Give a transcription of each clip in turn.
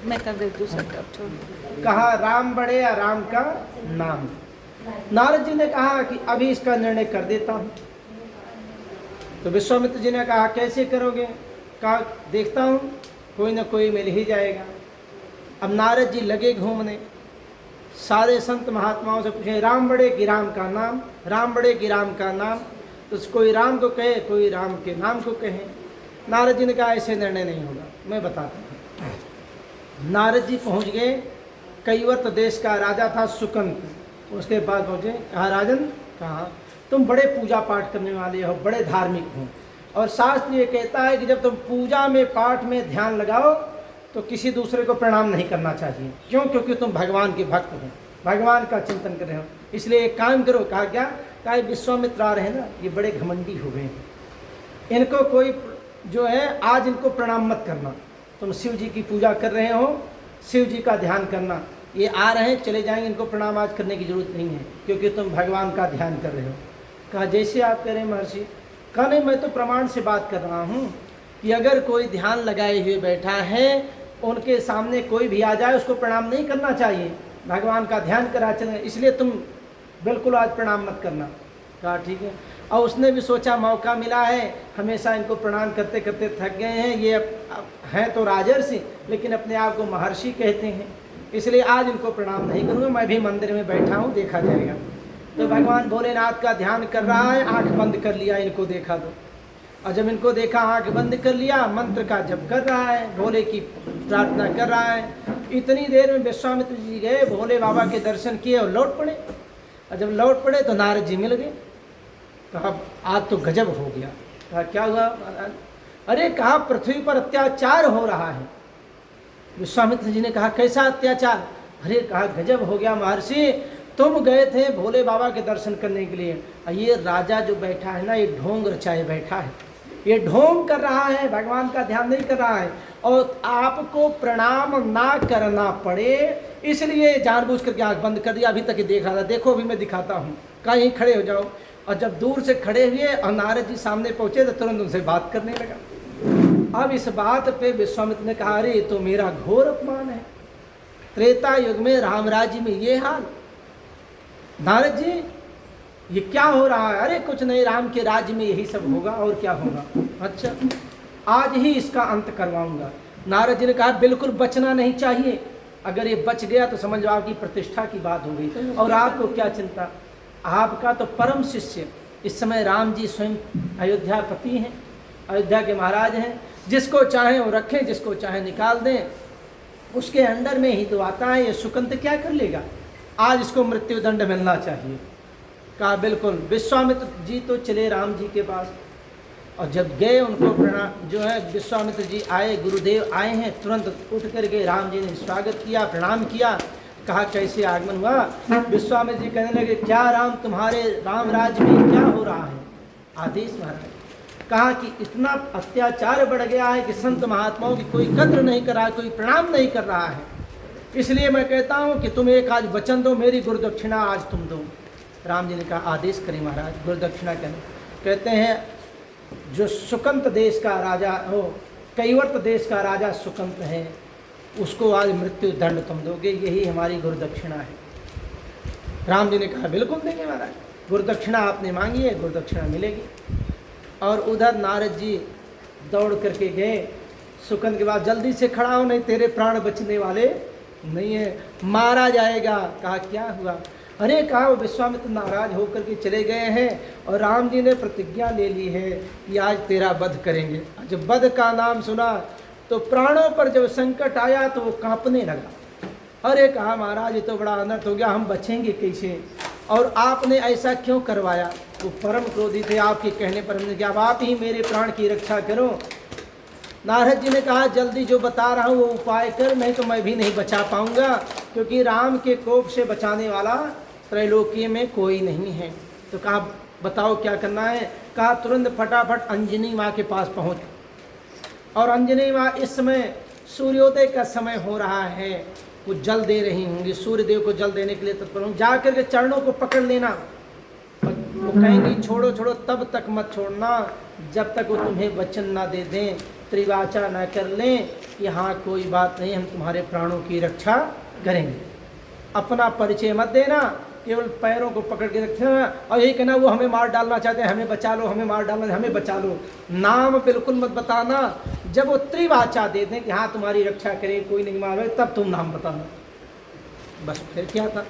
मैं कर देती हूँ सर, आप छोड़। कहा राम बड़े या राम का नाम। नारद जी ने कहा कि अभी इसका निर्णय कर देता हूँ। तो विश्वामित्र जी ने कहा कैसे करोगे? कहा देखता हूँ, कोई ना कोई मिल ही जाएगा। अब नारद जी लगे घूमने, सारे संत महात्माओं से पूछे राम बड़े की राम का नाम, राम बड़े की राम का नाम। तो कोई राम को कहे, कोई राम के नाम को कहे। नारद जी ने कहा ऐसे निर्णय नहीं होगा, मैं बताता हूँ। नारद जी पहुँच गए, कैवर्त देश का राजा था सुकंत। उसके बाद पहुँचे, कहा राजन, कहा तुम बड़े पूजा पाठ करने वाले हो, बड़े धार्मिक हो, और शास्त्र ये कहता है कि जब तुम पूजा में पाठ में ध्यान लगाओ तो किसी दूसरे को प्रणाम नहीं करना चाहिए। क्यों? क्योंकि तुम भगवान के भक्त हो, भगवान का चिंतन कर रहे हो। इसलिए एक काम करो। कहा क्या? कहा विश्वामित्र आ रहे हैं ना, ये बड़े घमंडी हो गए हैं, इनको कोई जो है आज इनको प्रणाम मत करना। तुम शिव जी की पूजा कर रहे हो, शिव जी का ध्यान करना। ये आ रहे हैं, चले जाएंगे, इनको प्रणाम आज करने की जरूरत नहीं है, क्योंकि तुम भगवान का ध्यान कर रहे हो। कहा जैसे आप कह रहे हैं महर्षि। कहा नहीं, मैं तो प्रमाण से बात कर रहा हूँ कि अगर कोई ध्यान लगाए हुए बैठा है, उनके सामने कोई भी आ जाए उसको प्रणाम नहीं करना चाहिए, भगवान का ध्यान करा चले, इसलिए तुम बिल्कुल आज प्रणाम मत करना। कहा ठीक है। और उसने भी सोचा मौका मिला है, हमेशा इनको प्रणाम करते करते थक गए हैं, ये हैं तो राजर्षि लेकिन अपने आप को महर्षि कहते हैं, इसलिए आज इनको प्रणाम नहीं करूँगा, मैं भी मंदिर में बैठा हूँ, देखा जाएगा। तो भगवान भोलेनाथ का ध्यान कर रहा है, आंख बंद कर लिया, इनको देखा तो। और जब इनको देखा, आंख बंद कर लिया, मंत्र का जप कर रहा है, भोले की प्रार्थना कर रहा है। इतनी देर में विश्वामित्र जी गए, भोले बाबा के दर्शन किए और लौट पड़े। और जब लौट पड़े तो नारद जी मिल गए। कहा आज तो गजब हो गया। कहा क्या हुआ? अरे कहा पृथ्वी पर अत्याचार हो रहा है। विश्वामित्र जी ने कहा कैसा अत्याचार? अरे कहा गजब हो गया महर्षि, तुम गए थे भोले बाबा के दर्शन करने के लिए, और ये राजा जो बैठा है ना, ये ढोंग रचाए बैठा है, ये ढोंग कर रहा है, भगवान का ध्यान नहीं कर रहा है, और आपको प्रणाम ना करना पड़े इसलिए जानबूझ करके आंख बंद कर दिया। अभी तक ही देख रहा था, देखो अभी मैं दिखाता हूँ। कहीं खड़े हो जाओ। और जब दूर से खड़े हुए और नारद जी सामने पहुँचे तो तुरंत उनसे बात करने लगा। अब इस बात पे विश्वामित्र ने कहा अरे ये तो मेरा घोर अपमान है, त्रेता युग में राम राज्य में ये हाल। नारद जी ये क्या हो रहा है? अरे कुछ नहीं, राम के राज्य में यही सब होगा, और क्या होगा? अच्छा आज ही इसका अंत करवाऊंगा। नारद जी ने कहा बिल्कुल बचना नहीं चाहिए, अगर ये बच गया तो समझ लो आपकी प्रतिष्ठा की बात हो गई, और आपको क्या चिंता, आपका तो परम शिष्य इस समय राम जी स्वयं अयोध्यापति हैं, अयोध्या के महाराज हैं, जिसको चाहे वो रखें, जिसको चाहे निकाल दें, उसके अंडर में ही तो आता है। ये सुकंत क्या कर लेगा? आज इसको मृत्यु दंड मिलना चाहिए। कहा बिल्कुल। विश्वामित्र जी तो चले राम जी के पास, और जब गए उनको प्रणाम जो है, विश्वामित्र जी आए, गुरुदेव आए हैं, तुरंत उठ कर के राम जी ने स्वागत किया, प्रणाम किया। कहा कैसे आगमन हुआ? विश्वामित्र जी कहने लगे क्या राम, तुम्हारे राम राज्य में क्या हो रहा है? आदेश महाराज। कहा कि इतना अत्याचार बढ़ गया है कि संत महात्माओं की कोई कद्र नहीं कर रहा है, कोई प्रणाम नहीं कर रहा है, इसलिए मैं कहता हूँ कि तुम एक आज वचन दो, मेरी गुरुदक्षिणा आज तुम दो। राम जी ने कहा आदेश करें महाराज, गुरुदक्षिणा करें। कहते हैं जो सुकंत देश का राजा हो, कैवर्त देश का राजा सुकंत है, उसको आज मृत्यु दंड तुम दोगे, यही हमारी गुरुदक्षिणा है। राम जी ने कहा बिल्कुल देंगे महाराज, गुरुदक्षिणा आपने मांगी है, गुरुदक्षिणा मिलेगी। और उधर नारद जी दौड़ करके गए सुकंत के बाद, जल्दी से खड़ा हो नहीं तेरे प्राण बचने वाले नहीं है, मारा जाएगा। कहा क्या हुआ? अरे कहा वो विश्वामित्र नाराज होकर के चले गए हैं, और राम जी ने प्रतिज्ञा ले ली है कि आज तेरा वध करेंगे। जब वध का नाम सुना तो प्राणों पर जब संकट आया तो वो कांपने लगा। अरे कहा महाराज ये तो बड़ा अनर्थ हो गया, हम बचेंगे कैसे, और आपने ऐसा क्यों करवाया? वो परम क्रोधी थे, आपके कहने पर हमने कहा आप ही मेरे प्राण की रक्षा करो। नारद जी ने कहा जल्दी जो बता रहा हूँ वो उपाय कर, नहीं तो मैं भी नहीं बचा पाऊंगा, क्योंकि राम के कोप से बचाने वाला त्रैलोकी में कोई नहीं है। तो कहा बताओ क्या करना है? कहा तुरंत फटाफट अंजनी माँ के पास पहुँच, और अंजनी माँ इस समय सूर्योदय का समय हो रहा है, वो जल दे रही होंगी, सूर्यदेव को जल देने के लिए तत्पर होंगे। जा कर के चरणों को पकड़ लेना, वो कहेंगी छोड़ो छोड़ो, तब तक मत छोड़ना जब तक वो तुम्हें वचन ना दे दें, त्रिवाचा ना कर लें, कि हाँ कोई बात नहीं, हम तुम्हारे प्राणों की रक्षा करेंगे। अपना परिचय मत देना, केवल पैरों को पकड़ के रखना और यही कहना वो हमें मार डालना चाहते हैं, हमें बचा लो, हमें मार डालना, हमें बचा लो। नाम बिल्कुल मत बताना। जब वो त्रिवाचा दे दें कि हाँ तुम्हारी रक्षा करें, कोई नहीं मारे, तब तुम नाम बताना। बस फिर क्या था,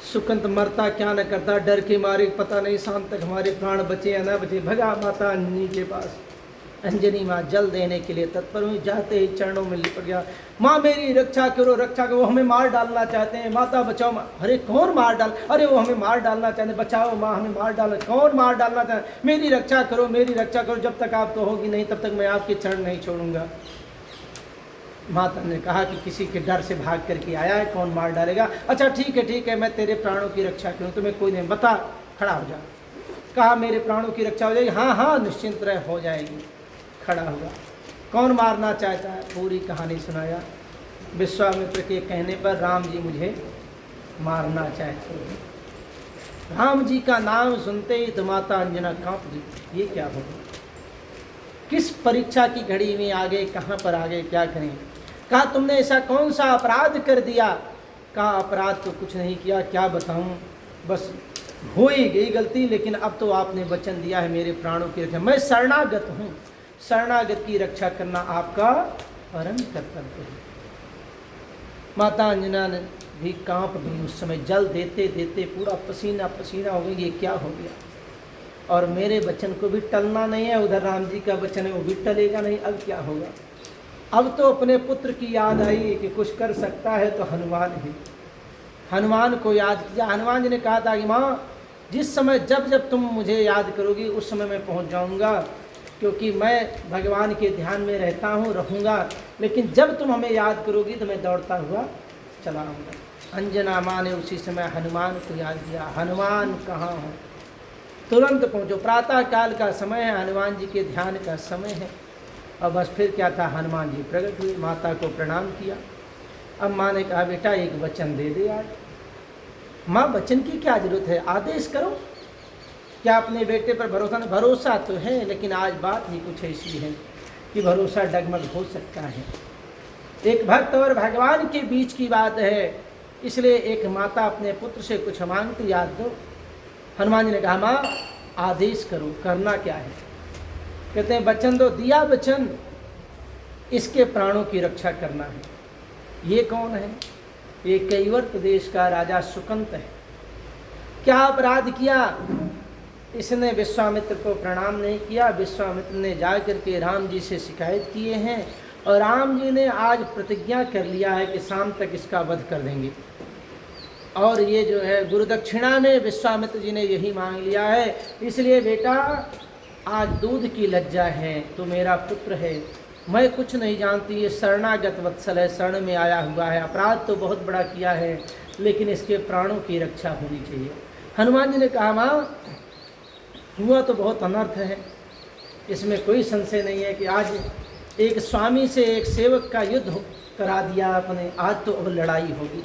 सुकंत मरता क्या न करता, डर के मारे पता नहीं शाम तक हमारे प्राण बचे या ना बचे। भगा माता अंजनी के पास। अंजनी माँ जल देने के लिए तत्पर हुई, जाते ही चरणों में लिपट गया। माँ मेरी रक्षा करो, रक्षा करो, वो हमें मार डालना चाहते हैं, माता बचाओ। माँ, अरे कौन मार डाल, अरे वो हमें मार डालना चाहते हैं, बचाओ माँ, हमें मार डाल, कौन मार डालना चाहते, मेरी रक्षा करो, मेरी रक्षा करो, जब तक आप कहोगी नहीं तब तक मैं आपके चरण नहीं छोड़ूंगा। माता ने कहा कि किसी के डर से भाग करके आया है, कौन मार डालेगा। अच्छा ठीक है, मैं तेरे प्राणों की रक्षा करूँ, तुम्हें कोई नहीं, बता, खड़ा हो जा। कहा मेरे प्राणों की रक्षा हो जाएगी, हाँ निश्चिंत रह, हो जाएगी। खड़ा हुआ, कौन मारना चाहता है, पूरी कहानी सुनाया। विश्वामित्र के कहने पर राम जी मुझे मारना चाहते हैं। राम जी का नाम सुनते ही तो माता अंजना कांप गई, ये क्या होगा, किस परीक्षा की घड़ी में आ गए, कहाँ पर आ गए, क्या करें। कहा तुमने ऐसा कौन सा अपराध कर दिया। कहा अपराध तो कुछ नहीं किया, क्या बताऊं, बस हो ही गई गलती, लेकिन अब तो आपने वचन दिया है मेरे प्राणों की रक्षा, मैं शरणागत हूँ, शरणागत की रक्षा करना आपका परम कर्तव्य है। माता अंजना ने भी कांप गई उस समय, जल देते देते पूरा पसीना पसीना हो गई, ये क्या हो गया। और मेरे वचन को भी टलना नहीं है, उधर राम जी का वचन है वो भी टलेगा नहीं, अब क्या होगा। अब तो अपने पुत्र की याद आई कि कुछ कर सकता है तो हनुमान ही। हनुमान को याद किया। हनुमान जी ने कहा था कि माँ जिस समय जब तुम मुझे याद करोगी उस समय मैं पहुँच जाऊँगा, क्योंकि मैं भगवान के ध्यान में रहता हूँ, रहूँगा, लेकिन जब तुम हमें याद करोगी तो मैं दौड़ता हुआ चला आऊँगा। अंजना माँ ने उसी समय हनुमान को याद किया। हनुमान कहाँ हो, तुरंत पहुँचो, प्रातः काल का समय है, हनुमान जी के ध्यान का समय है। और बस फिर क्या था, हनुमान जी प्रकट हुए, माता को प्रणाम किया। अब माँ ने कहा बेटा एक वचन दे दे आज। माँ वचन की क्या जरूरत है, आदेश करो। क्या अपने बेटे पर भरोसा नहीं, भरोसा तो है, लेकिन आज बात ही कुछ ऐसी है कि भरोसा डगमग हो सकता है। एक भक्त और भगवान के बीच की बात है, इसलिए एक माता अपने पुत्र से कुछ मांग तो याद दो। हनुमान जी ने कहा माँ आदेश करो, करना क्या है। कहते हैं वचन दो, दिया वचन, इसके प्राणों की रक्षा करना है। ये कौन है, ये कैवर्त देश का राजा सुकंत है। क्या अपराध किया, इसने विश्वामित्र को प्रणाम नहीं किया। विश्वामित्र ने जाकर के राम जी से शिकायत किए हैं और राम जी ने आज प्रतिज्ञा कर लिया है कि शाम तक इसका वध कर देंगे। और ये जो है गुरुदक्षिणा में विश्वामित्र जी ने यही मांग लिया है, इसलिए बेटा आज दूध की लज्जा है, तो मेरा पुत्र है, मैं कुछ नहीं जानती, ये शरणागत वत्सल है, शरण में आया हुआ है, अपराध तो बहुत बड़ा किया है, लेकिन इसके प्राणों की रक्षा होनी चाहिए। हनुमान जी ने कहा माँ हुआ तो बहुत अनर्थ है, इसमें कोई संशय नहीं है कि आज एक स्वामी से एक सेवक का युद्ध करा दिया आपने, आज तो अब लड़ाई होगी,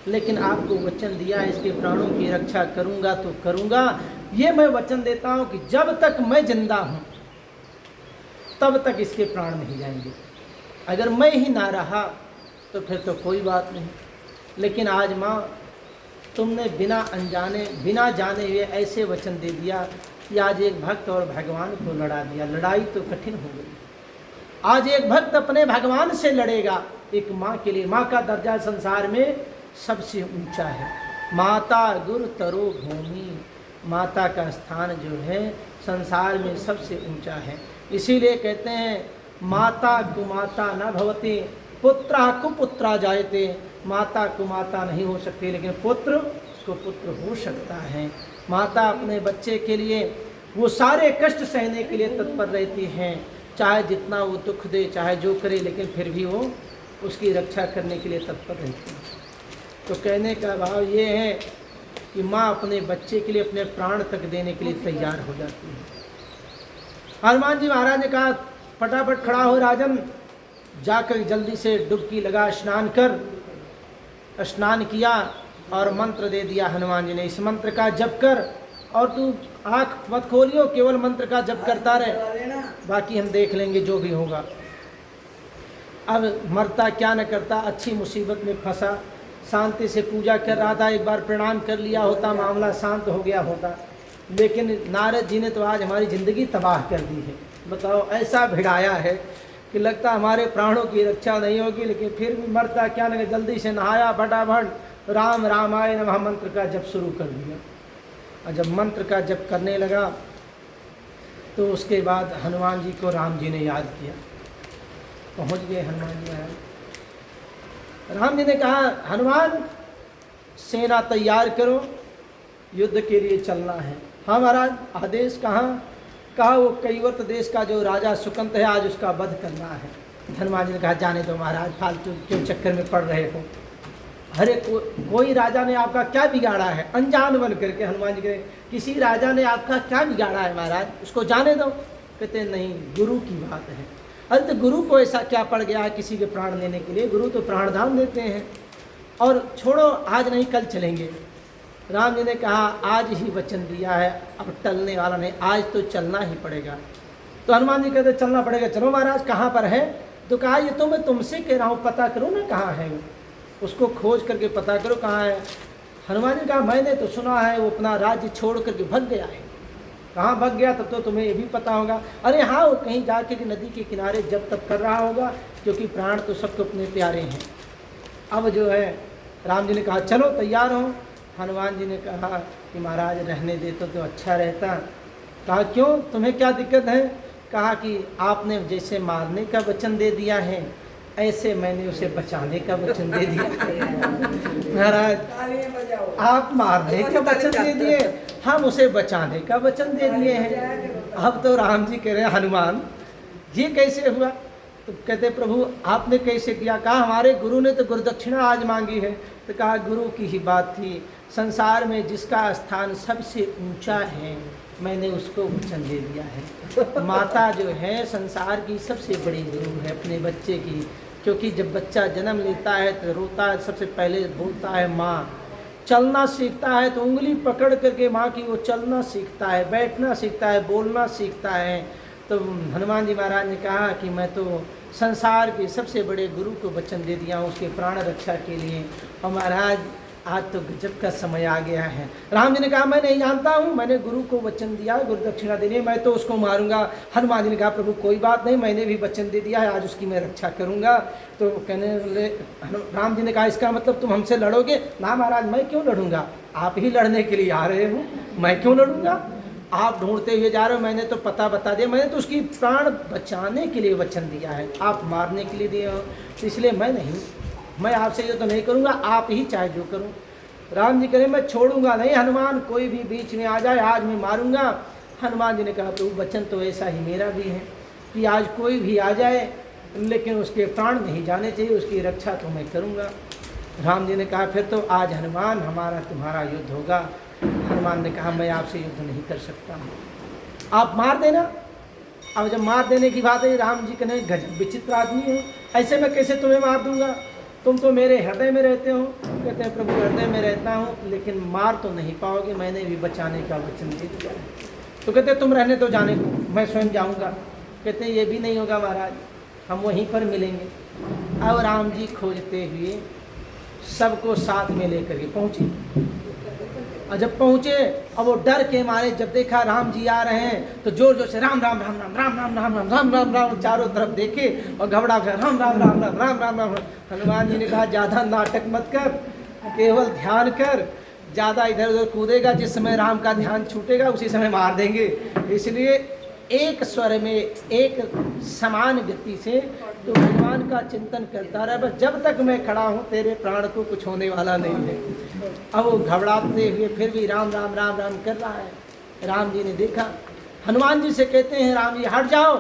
लेकिन आपको वचन दिया है इसके प्राणों की रक्षा करूंगा तो करूंगा। ये मैं वचन देता हूं कि जब तक मैं जिंदा हूं तब तक इसके प्राण नहीं जाएंगे। अगर मैं ही ना रहा तो फिर तो कोई बात नहीं, लेकिन आज माँ तुमने बिना अनजाने बिना जाने हुए ऐसे वचन दे दिया कि आज एक भक्त और भगवान को लड़ा दिया। लड़ाई तो कठिन हो गई। आज एक भक्त अपने भगवान से लड़ेगा एक माँ के लिए। माँ का दर्जा संसार में सबसे ऊंचा है। माता गुरु तरो भूमि, माता का स्थान जो है संसार में सबसे ऊंचा है। इसीलिए कहते हैं माता कुमाता न भवति पुत्रा कुपुत्रा जायते। माता कुमाता नहीं हो सकती, लेकिन पुत्र को पुत्र हो सकता है। माता अपने बच्चे के लिए वो सारे कष्ट सहने के लिए तत्पर रहती हैं, चाहे जितना वो दुख दे, चाहे जो करे, लेकिन फिर भी वो उसकी रक्षा करने के लिए तत्पर रहती है। तो कहने का भाव ये है कि माँ अपने बच्चे के लिए अपने प्राण तक देने के लिए तैयार हो जाती है। हनुमान जी महाराज ने कहा फटाफट खड़ा हो राजन, जाकर जल्दी से डुबकी लगा, स्नान कर। स्नान किया और मंत्र दे दिया हनुमान जी ने, इस मंत्र का जप कर और तू आँख मत खोलियो, केवल मंत्र का जप करता रहे, बाकी हम देख लेंगे जो भी होगा। अब मरता क्या न करता, अच्छी मुसीबत में फंसा, शांति से पूजा कर रहा था, एक बार प्रणाम कर लिया होता, मामला शांत हो गया होता। लेकिन नारद जी ने तो आज हमारी ज़िंदगी तबाह कर दी है। बताओ, ऐसा भिड़ाया है कि लगता हमारे प्राणों की रक्षा नहीं होगी, लेकिन फिर भी मरता क्या न, जल्दी से नहाया, फटाफट राम रामाय नमः मंत्र का जप शुरू कर दिया। और जब मंत्र का जप करने लगा तो उसके बाद हनुमान जी को राम जी ने याद किया। पहुंच गए हनुमान जी महाराज। राम जी ने कहा, हनुमान सेना तैयार करो, युद्ध के लिए चलना है। हाँ महाराज, आदेश कहाँ? कहा वो कैवर्त देश का जो राजा सुकंत है, आज उसका वध करना है। हनुमान जी ने कहा, जाने दो महाराज, फालतू क्यों चक्कर में पड़ रहे हो। अरे कोई राजा ने आपका क्या बिगाड़ा है? अनजान बन करके हनुमान जी कहे, किसी राजा ने आपका क्या बिगाड़ा है महाराज, उसको जाने दो। कहते नहीं, गुरु की बात है। अरे तो गुरु को ऐसा क्या पड़ गया है किसी के प्राण लेने के लिए? गुरु तो प्राणदान देते हैं। और छोड़ो, आज नहीं कल चलेंगे। राम जी ने कहा, आज ही वचन दिया है, अब टलने वाला नहीं, आज तो चलना ही पड़ेगा। तो हनुमान जी कहते, चलना पड़ेगा। चलो महाराज, कहाँ पर है? तो कहा, ये तो मैं तुमसे कह रहा हूँ, पता करो ना कहाँ है वो, उसको खोज करके पता करो कहाँ है। हनुमान जी कहा, मैंने तो सुना है वो अपना राज्य छोड़ करके भग गया है। कहाँ भग गया? तब तो तुम्हें ये भी पता होगा। अरे हाँ, वो कहीं जाके कि नदी के किनारे जब तब कर रहा होगा, क्योंकि प्राण तो सबको अपने प्यारे हैं। अब जो है, राम जी ने कहा, चलो तैयार हो। हनुमान जी ने कहा कि महाराज रहने देते तो अच्छा रहता। कहा, क्यों, तुम्हें क्या दिक्कत है? कहा कि आपने जैसे मारने का वचन दे दिया है, ऐसे मैंने उसे बचाने का वचन दे दिया है। महाराज, आप मारने का वचन दे दिए, हम उसे बचाने का वचन दे दिए हैं। अब तो राम जी कह रहे हैं, हनुमान ये कैसे हुआ? तो कहते, प्रभु आपने कैसे किया? कहा, हमारे गुरु ने तो गुरुदक्षिणा आज मांगी है। तो कहा, गुरु की ही बात थी, संसार में जिसका स्थान सबसे ऊंचा है, मैंने उसको वचन दे दिया है। माता जो है संसार की सबसे बड़ी गुरु है अपने बच्चे की, क्योंकि जब बच्चा जन्म लेता है तो रोता है, सबसे पहले बोलता है माँ। चलना सीखता है तो उंगली पकड़ करके माँ की वो चलना सीखता है, बैठना सीखता है, बोलना सीखता है। तो हनुमान जी महाराज ने कहा कि मैं तो संसार के सबसे बड़े गुरु को वचन दे दिया हूँ उसके प्राण रक्षा के लिए। और महाराज, आज तो गजब का समय आ गया है। राम जी ने कहा, मैं नहीं जानता हूँ, मैंने गुरु को वचन दिया गुरु दक्षिणा देने, मैं तो उसको मारूंगा। हनुमान जी ने कहा, प्रभु कोई बात नहीं, मैंने भी वचन दे दिया है, आज उसकी मैं रक्षा करूंगा। तो कहने लगे, राम जी ने कहा, इसका मतलब तुम हमसे लड़ोगे? ना महाराज, मैं क्यों लड़ूंगा, आप ही लड़ने के लिए आ रहे हो, मैं क्यों लड़ूंगा? आप ढूंढते हुए जा रहे हो, मैंने तो पता बता दिया, मैंने तो उसकी प्राण बचाने के लिए वचन दिया है, आप मारने के लिए दिए हो, इसलिए मैं नहीं, मैं आपसे ये तो नहीं करूँगा, आप ही चाहे जो करूँ। राम जी कहे, मैं छोड़ूंगा नहीं हनुमान, कोई भी बीच में आ जाए आज मैं मारूंगा। हनुमान जी ने कहा, तो वचन तो ऐसा ही मेरा भी है कि आज कोई भी आ जाए, लेकिन उसके प्राण नहीं जाने चाहिए, उसकी रक्षा तो मैं करूँगा। राम जी ने कहा, फिर तो आज हनुमान हमारा तुम्हारा युद्ध होगा। हनुमान ने कहा, मैं आपसे युद्ध नहीं कर सकता हूँ, आप मार देना। अब जब मार देने की बात है, राम जी कहने, गजब विचित्र आदमी हो, ऐसे मैं कैसे तुम्हें मार दूंगा, तुम तो मेरे हृदय में रहते हो। कहते हैं, प्रभु हृदय में रहता हूँ, लेकिन मार तो नहीं पाओगे, मैंने भी बचाने का वचन दे दिया है। तो कहते, तुम रहने तो जाने को, मैं स्वयं जाऊँगा। कहते हैं, ये भी नहीं होगा महाराज, हम वहीं पर मिलेंगे। अब राम जी खोजते हुए सबको साथ में लेकर के पहुँचे। और जब पहुँचे, और वो डर के मारे जब देखा राम जी आ रहे हैं, तो जोर जोर से राम राम राम राम राम राम राम राम राम राम राम चारों तरफ देखे और घबरा गया, राम राम राम राम राम राम राम। हनुमान जी ने कहा, ज़्यादा नाटक मत कर, केवल ध्यान कर, ज़्यादा इधर उधर कूदेगा, जिस समय राम का ध्यान छूटेगा उसी समय मार देंगे। इसलिए एक स्वर में, एक समान गति से तो भगवान का चिंतन करता रहा, बस जब तक मैं खड़ा हूँ तेरे प्राण को कुछ होने वाला नहीं है। अब वो घबराते हुए फिर भी राम राम राम राम कर रहा है। राम जी ने देखा, हनुमान जी से कहते हैं, राम जी हट जाओ।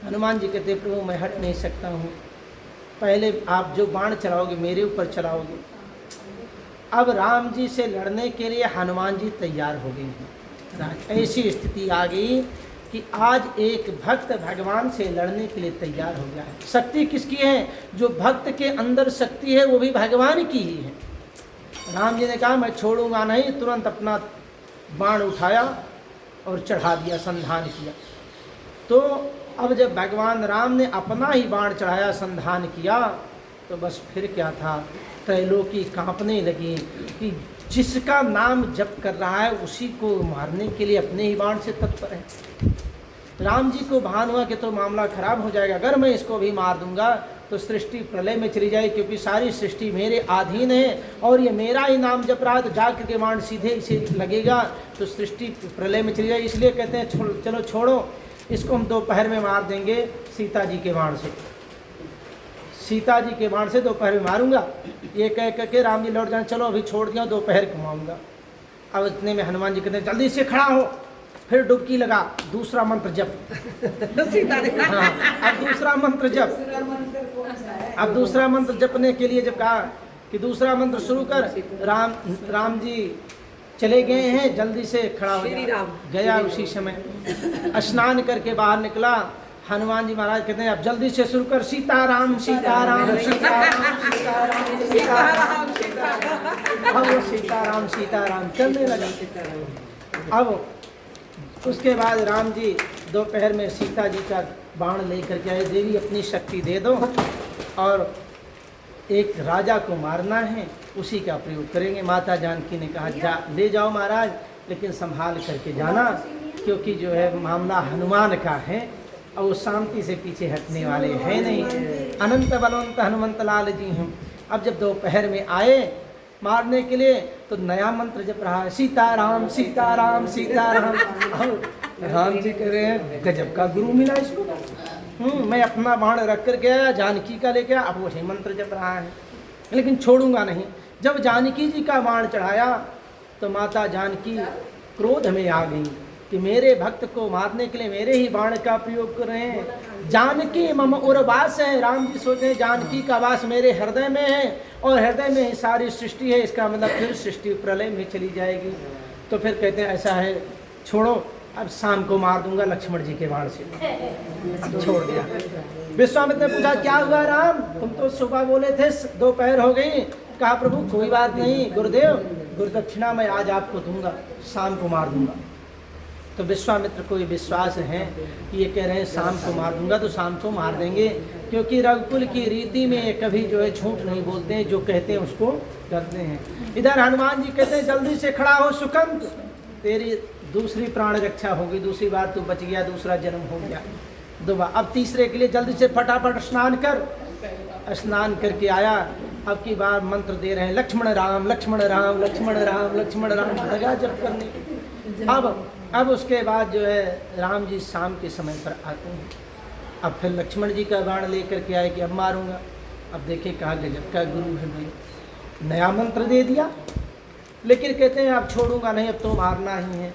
हनुमान जी कहते, प्रभु मैं हट नहीं सकता हूँ, पहले आप जो बाण चलाओगे मेरे ऊपर चलाओगे। अब राम जी से लड़ने के लिए हनुमान जी तैयार हो गए हैं। ऐसी स्थिति आ गई कि आज एक भक्त भगवान से लड़ने के लिए तैयार हो गया है। शक्ति किसकी है? जो भक्त के अंदर शक्ति है वो भी भगवान की ही है। राम जी ने कहा, मैं छोड़ूंगा नहीं, तुरंत अपना बाण उठाया और चढ़ा दिया, संधान किया। तो अब जब भगवान राम ने अपना ही बाण चढ़ाया, संधान किया, तो बस फिर क्या था, त्रैलोकी कांपने लगी कि जिसका नाम जप कर रहा है उसी को मारने के लिए अपने ही बाण से तत्पर है। राम जी को भान हुआ कि तो मामला खराब हो जाएगा, अगर मैं इसको भी मार दूंगा तो सृष्टि प्रलय में चली जाएगी, क्योंकि सारी सृष्टि मेरे अधीन है और ये मेरा ही नाम जप रहा है, तो जाकर के बाण सीधे इसे लगेगा तो सृष्टि प्रलय में चली जाएगी। इसलिए कहते हैं चलो छोड़ो, इसको हम दोपहर में मार देंगे सीता जी के बाण से, सीता जी के बाण से दोपहर में मारूंगा। ये कह करके राम जी लौट जाए, चलो अभी छोड़ दिया, दोपहर को मारूंगा। अब इतने में हनुमान जी कहते हैं जल्दी से खड़ा हो, फिर डुबकी लगा, दूसरा मंत्र जप। हाँ, अब दूसरा मंत्र जप। अब दूसरा मंत्र जपने के लिए जब कहा कि दूसरा मंत्र शुरू कर, राम जी चले गए हैं, जल्दी से खड़ा हो गया। उसी समय स्नान करके बाहर निकला, हनुमान जी महाराज कहते हैं अब जल्दी से शुरू कर, सीताराम सीताराम सीताराम सीताराम सीताराम सीताराम। अब वो सीताराम सीताराम चलने लगा। अब उसके बाद राम जी दोपहर में सीता जी का बाण लेकर के आए, देवी अपनी शक्ति दे दो और एक राजा को मारना है, उसी का प्रयोग करेंगे। माता जानकी ने कहा ले जाओ महाराज, लेकिन संभाल करके जाना, क्योंकि जो है मामला हनुमान का है और वो शांति से पीछे हटने वाले हैं नहीं। अनंत बलवंत हनुमंत लाल जी हैं। अब जब दोपहर में आए मारने के लिए तो नया मंत्र जप रहा है, सीताराम सीताराम सीताराम। राम जी कह रहे हैं गजब का गुरु मिला इसको, मैं अपना बाण रख कर गया, जानकी का लेके अब वही मंत्र जप रहा है, लेकिन छोड़ूंगा नहीं। जब जानकी जी का बाण चढ़ाया तो माता जानकी क्रोध में आ गई कि मेरे भक्त को मारने के लिए मेरे ही बाण का प्रयोग कर रहे हैं। जानकी मम उर्वास है, राम जी सोचते हैं जानकी का वास मेरे हृदय में है और हृदय में ही सारी सृष्टि है, इसका मतलब फिर सृष्टि प्रलय में चली जाएगी। तो फिर कहते हैं ऐसा है, छोड़ो, अब शाम को मार दूंगा लक्ष्मण जी के बाण से। अब छोड़ दिया। विश्वामित्र ने पूछा क्या हुआ राम, तुम तो सुबह बोले थे दोपहर हो गई। कहा प्रभु कोई बात नहीं गुरुदेव, गुरुदक्षिणा मैं आज आपको दूंगा, शाम को मार दूंगा। तो विश्वामित्र को ये विश्वास है कि ये कह रहे हैं शाम को मार दूंगा तो शाम को मार देंगे, क्योंकि रघुकुल की रीति में कभी जो है झूठ नहीं बोलते हैं, जो कहते हैं उसको करते हैं। इधर हनुमान जी कहते हैं जल्दी से खड़ा हो सुकंत, तेरी दूसरी प्राण रक्षा होगी, दूसरी बार तू बच गया, दूसरा जन्म हो गया दोबारा। अब तीसरे के लिए जल्दी से फटाफट स्नान कर। स्नान करके आया, अब की बार मंत्र दे रहे हैं लक्ष्मण राम लक्ष्मण राम लक्ष्मण राम लक्ष्मण राम, लगा जप करने। अब उसके बाद जो है राम जी शाम के समय पर आते हैं। अब फिर लक्ष्मण जी का बाण लेकर के आए कि अब मारूंगा। अब देखे कहा गजब का गुरु है भाई, नया मंत्र दे दिया, लेकिन कहते हैं अब छोड़ूंगा नहीं, अब तो मारना ही है।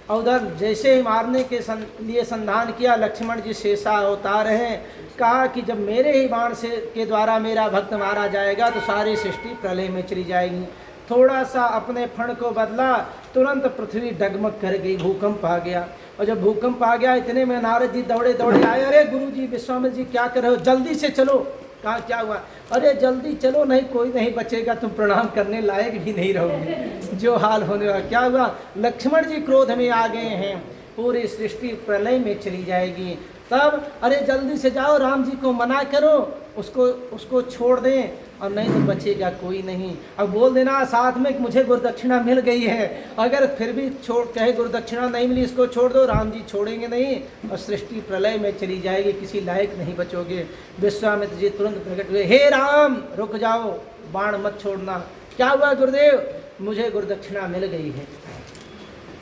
और उधर जैसे ही मारने के लिए संधान किया, लक्ष्मण जी शेषा अवतार हैं, कहा कि जब मेरे ही बाण से के द्वारा मेरा भक्त मारा जाएगा तो सारी सृष्टि प्रलय में चली जाएगी। थोड़ा सा अपने फण को बदला, तुरंत पृथ्वी डगमग कर गई, भूकंप आ गया। और जब भूकंप आ गया इतने में नारद जी दौड़े दौड़े आए, अरे गुरु जी विश्वामित्र जी क्या कर रहे हो, जल्दी से चलो। कहा क्या हुआ, अरे जल्दी चलो नहीं कोई नहीं बचेगा, तुम प्रणाम करने लायक भी नहीं रहोगे, जो हाल होने वाला। क्या हुआ, लक्ष्मण जी क्रोध में आ गए हैं, पूरी सृष्टि प्रलय में चली जाएगी। तब अरे जल्दी से जाओ, राम जी को मना करो, उसको छोड़ दें और नहीं तो बचेगा कोई नहीं। अब बोल देना साथ में कि मुझे गुरुदक्षिणा मिल गई है, अगर फिर भी छोड़ कहे गुरुदक्षिणा नहीं मिली इसको छोड़ दो, राम जी छोड़ेंगे नहीं और सृष्टि प्रलय में चली जाएगी, किसी लायक नहीं बचोगे। विश्वामित्र जी तुरंत प्रकट हुए, हे राम रुक जाओ, बाण मत छोड़ना। क्या हुआ गुरुदेव, मुझे गुरुदक्षिणा मिल गई है।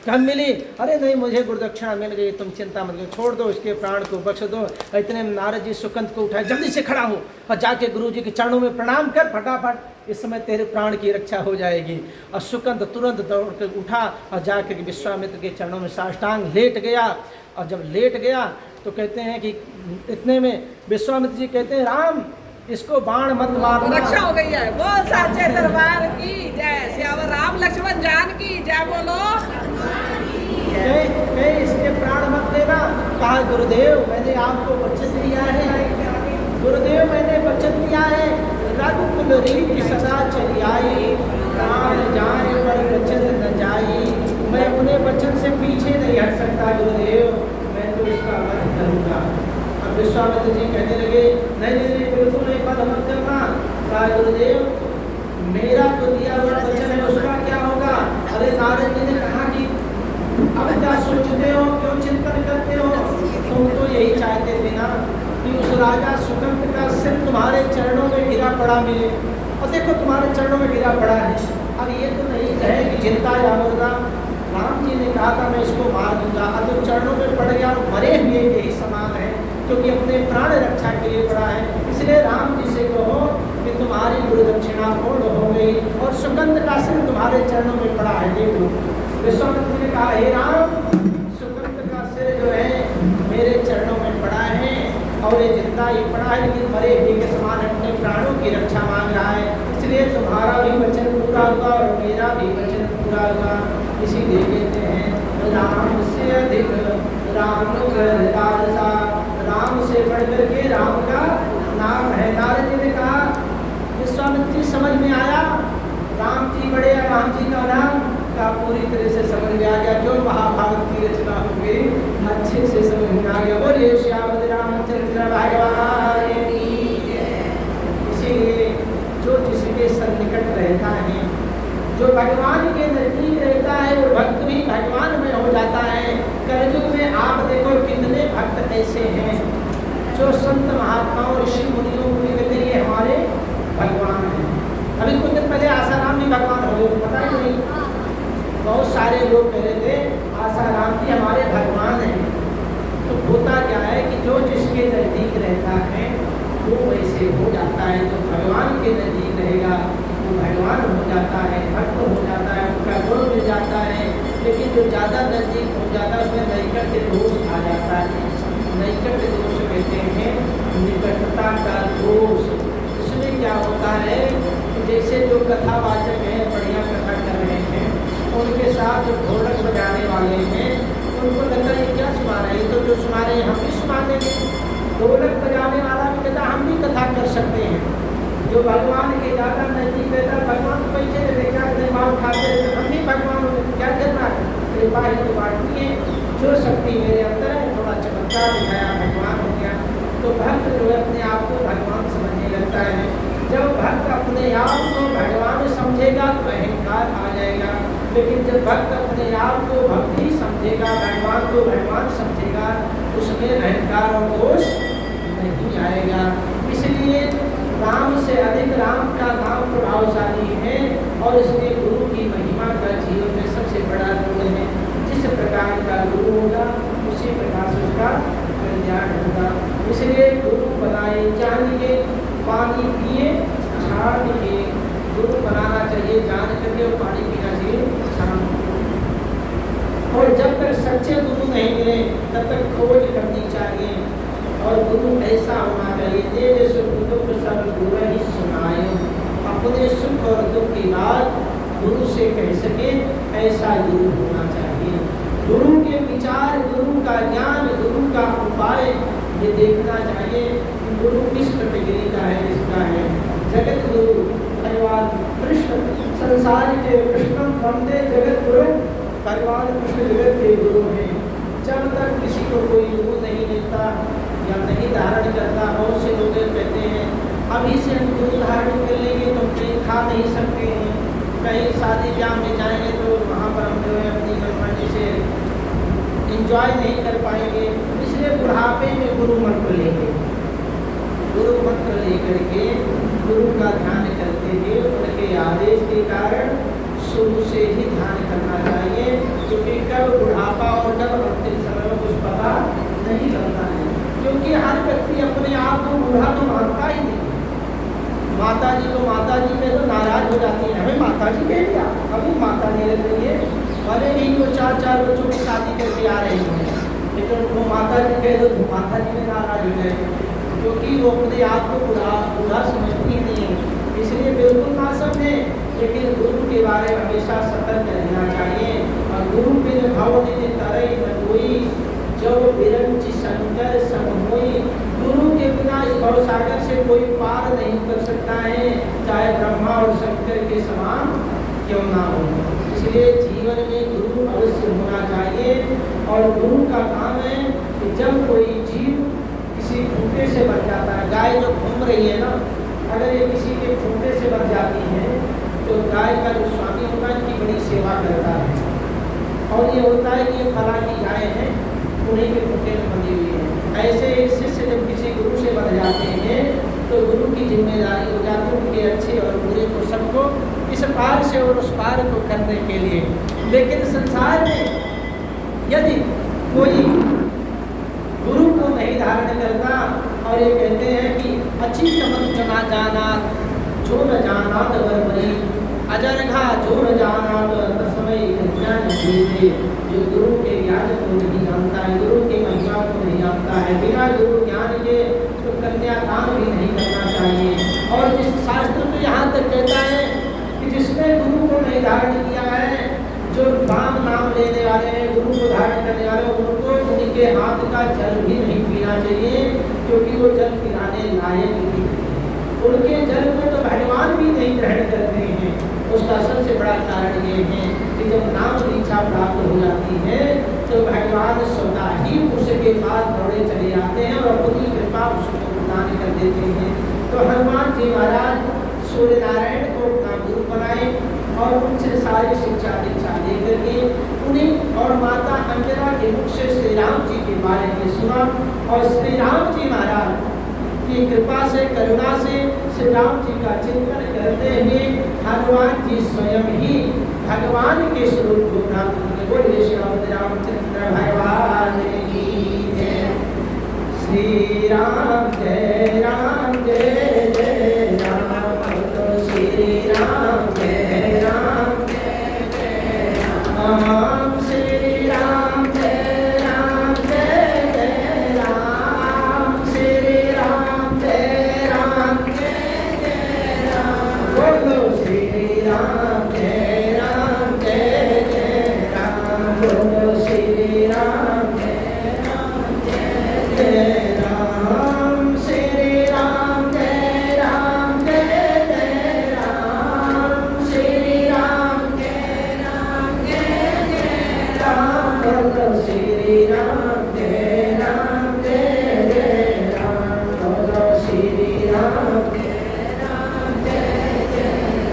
कब मिली, अरे नहीं मुझे गुरुदक्षिणा मिल गई, तुम चिंता मत करो, छोड़ दो इसके प्राण को, बख्श दो। इतने में नारद जी सुकंत को उठाए, जल्दी से खड़ा हो और जाके गुरु जी के चरणों में प्रणाम कर फटाफट, इस समय तेरे प्राण की रक्षा हो जाएगी। और सुकंत तुरंत दौड़ कर उठा और जाकर विश्वामित्र के चरणों में साष्टांग लेट गया। और जब लेट गया तो कहते हैं कि इतने में विश्वामित्र जी कहते हैं राम इसको बाण मत मारना, रक्षा हो गई है। वो साचे दरबार की जय, श्यावर राम लक्ष्मण जान की जय बोलो। इसके प्राण मत देना। कहा गुरुदेव मैंने आपको वचन दिया है, गुरुदेव मैंने वचन दिया है, रघुकुल रीति सदा चली आई, प्राण जाए पर वचन न जाई। मैं अपने वचन से पीछे नहीं हट सकता गुरुदेव, मैं तो इसका वध करूँगा। अब विश्वामित्र जी कहने लगे नहीं नहीं नहीं बिल्कुल नहीं, पद मत करना। कहा गुरुदेव मेरा तो दिया हुआ वचन है उसका क्या होगा? अरे नारद जी ने कहा कि अब क्या सोचते हो, क्यों चिंतन करते हो? तुम तो यही चाहते थे ना कि उस राजा सुकंत का सिर तुम्हारे चरणों में गिरा पड़ा मिले, और देखो तुम्हारे चरणों में गिरा पड़ा है। अब ये तो नहीं कहे कि जिंदा या मुर्दा। राम जी ने कहा था मैं इसको मार दूंगा, अब तो चरणों में पड़ गया और मरे हुए के ही समान है, क्योंकि अपने प्राण रक्षा के लिए पड़ा है। इसलिए राम जी से कहो कि तुम्हारी गुरु दक्षिणा पूर्ण हो गई और सुगंध का सिर तुम्हारे चरणों में पड़ा है, देख लो। विश्वामित्र ने कहा हे राम, सुगंध का सिर जो है मेरे चरणों में पड़ा है और ये जिंदा ही पड़ा है, लेकिन मरे हुए के समान अपने प्राणों की रक्षा मांग रहा है। इसलिए तुम्हारा भी वचन पूरा हुआ और मेरा भी वचन पूरा हुआ। इसीलिए कहते हैं राम से अधिक राम लालसा, राम से बढ़कर के राम का नाम है। नारद जी ने कहा विश्वामित्र जी समझ में आया राम जी बड़े या राम जी का नाम का? पूरी तरह से समझ में आ गया। जो महाभारत की रचना हो गई अच्छे से समझ में आ गया। बोलिए श्यामल रामचंद्र भगवान की जय। इसीलिए जो जिसके सन्निकट रहता है, जो भगवान के नजदीक रहता है, वो भक्त भी भगवान में हो जाता है। कलयुग में आप देखो कितने भक्त ऐसे हैं जो संत महात्माओं ऋषि मुनियों को कहते हैं ये हमारे भगवान हैं। अभी कुछ दिन पहले आसाराम भी भगवान हो गए, पता ही नहीं। बहुत सारे लोग कह रहे थे आसाराम जी हमारे भगवान हैं। तो होता क्या है कि जो जिसके नजदीक रहता है वो वैसे हो जाता है। जो भगवान के नजदीक रहेगा वो भगवान हो जाता है, भक्त हो जाता है, उनका गुण मिल जाता है। लेकिन जो ज़्यादा नजदीक हो जाता है उसमें नैकट्य दोष आ जाता है। नैकट्य दोष कहते हैं निकटता का दोष। इसमें क्या होता है कि जैसे जो कथावाचक हैं, बढ़िया कथा कर रहे हैं, उनके साथ जो ढोलक बजाने वाले हैं उनको लगता है क्या सुना रहे हैं, तो जो सुना रहे हैं हम भी सुना देंगे। ढोलक बजाने वाला भी कहता हम भी कथा कर सकते हैं। जो भगवान के ज़्यादा नजदीक रहता है भगवान पैसे देते क्या दिमाग खाते हैं, हम भी भगवान क्या करना है, कृपा ही तो बांटनी है। जो शक्ति मेरे अंदर है थोड़ा चमत्कार दिखाया भगवान हो गया। तो भक्त जो है अपने आप को भगवान समझने लगता है। जब भक्त अपने आप को भगवान समझेगा तो अहंकार आ जाएगा, लेकिन जब भक्त अपने आप को भक्ति समझेगा, भगवान को भगवान समझेगा, उसमें अहंकार और दोष नहीं आएगा। इसलिए राम से अधिक राम का नाम प्रभावशाली है और इसलिए गुरु की महिमा का जीवन में सबसे बड़ा गुण है। जिस प्रकार का गुरु होगा उसी प्रकार से उसका कल्याण होगा। इसलिए गुरु बनाए जानिए, पानी पिए छानिए। गुरु बनाना चाहिए जान करके और पानी पीना चाहिए छान। और जब तक सच्चे गुरु नहीं मिले तब तक खोज करनी चाहिए। और गुरु ऐसा होना चाहिए तेज सुख दुख सब गुरु ही सुनाए। अपने सुख और दुख की बात गुरु से कह सके ऐसा गुरु होना चाहिए। गुरु के विचार, गुरु का ज्ञान, गुरु का उपाय ये देखना चाहिए कि गुरु किस कैटेगरी का है, किसका है। जगत गुरु भगवान कृष्ण संसार के कृष्ण वंदे जगत गुरु, भगवान कृष्ण जगत के गुरु हैं। जब तक किसी को कोई गुरु नहीं मिलता या नहीं धारण करता, बहुत से लोग कहते हैं अभी से हम गुरु धारण कर लेंगे तो कहीं खा नहीं सकते हैं, कहीं शादी ब्याह में जाएंगे तो वहाँ पर हम जो है अपनी मनमानी से इंजॉय नहीं कर पाएंगे। इसलिए बुढ़ापे में गुरु मंत्र लेंगे, गुरु मंत्र लेकर के गुरु का ध्यान करते हुए उनके आदेश के कारण शुरू से ही ध्यान करना चाहिए, क्योंकि कब बुढ़ापा और कब अंतिम समय में कुछ पता नहीं लगता है। क्योंकि हर व्यक्ति अपने आप को बूढ़ा तो मानता ही नहीं। माता जी को माता जी में तो नाराज हो जाती है, हमें माता जी कह दिया, अभी माता नहीं लग रही है, भले ही वो 4-4 बच्चों की शादी करके आ रही हैं, लेकिन उनको माता जी कह दो तो माता जी में नाराज हो जाए, क्योंकि वो अपने आप को बूढ़ा समझती नहीं है। इसलिए बिल्कुल ना समझे, लेकिन गुरु के बारे में हमेशा सतर्क रहना चाहिए। और गुरु के भाव निधि तरई न कोई, जब विरंच शंकर समोई। गुरु के बिना इस भवसागर से कोई पार नहीं कर सकता है, चाहे ब्रह्मा और शंकर के समान क्यों ना हो। इसलिए जीवन में गुरु अवश्य होना चाहिए। और गुरु का काम है कि जब कोई जीव किसी गाय जो घूम रही है ना, अगर ये किसी के खूंटे से बच जाती है तो गाय का जो स्वामी होता है इनकी बड़ी सेवा करता है। और ये होता है कि ये फला की गाय है, उन्हीं के खूंटे में बंधी हुई है। ऐसे एक शिष्य जब किसी गुरु से बन जाते हैं तो गुरु की जिम्मेदारी हो जाती है उनके अच्छे और बुरे को सबको इस पार से और उस पार को करने के लिए। लेकिन संसार में यदि कोई गुरु को नहीं धारण करता, और ये कहते हैं कि अच्छी तमत जना जाना जो न जाना बरबरी अजरघा जो न जाना तस्मै ज्ञान दीजिए। जो गुरु के ज्ञान को नहीं जानता है, गुरु के महिमा को नहीं जानता है, बिना गुरु ज्ञान के तो कन्यादान भी नहीं करना चाहिए। और जिस शास्त्र तो यहाँ तक कहता है कि जिसने गुरु को नहीं धारण किया है, जो राम नाम लेने वाले हैं, गुरु को धारण करने वाले, उनको उनके हाथ का जल भी नहीं पीना चाहिए, क्योंकि वो जल पिलाने लायक नहीं है। उनके जल को तो भगवान भी नहीं ग्रहण करते हैं। उसका सबसे बड़ा कारण ये है कि जब नाम दीक्षा प्राप्त हो जाती है तो भगवान स्वतः ही उसके पास दौड़े चले आते हैं और अपनी कृपा उसको प्रदान कर देते हैं। तो हनुमान जी महाराज सूर्य नारायण को अपना गुरु बनाए और उनसे सारी शिक्षा दीक्षा लेकर के उन्हें और माता अंजना के मुख से श्री राम जी के बारे में सुना। और श्री राम जी महाराज की कृपा से, करुणा से श्री राम जी का चिंतन करते हुए हनुमान जी स्वयं ही भगवान के स्वरूप को प्राप्त हुए। बोलिए श्री रामचंद्र भगवान की जय। श्री राम जय राम जय जय राम, श्री राम जय राम जय जय राम, श्री राम जय राम जय जय राम, श्री राम जय राम जय जय राम। बोलो श्री राम जय राम जय जय राम, बोलो श्री राम जय राम जय जय राम, श्री राम जय राम जय जय राम, श्री राम जय राम जय जय राम, बोलो श्री राम जय राम जय जय राम, बोलो श्री राम जय राम जय जय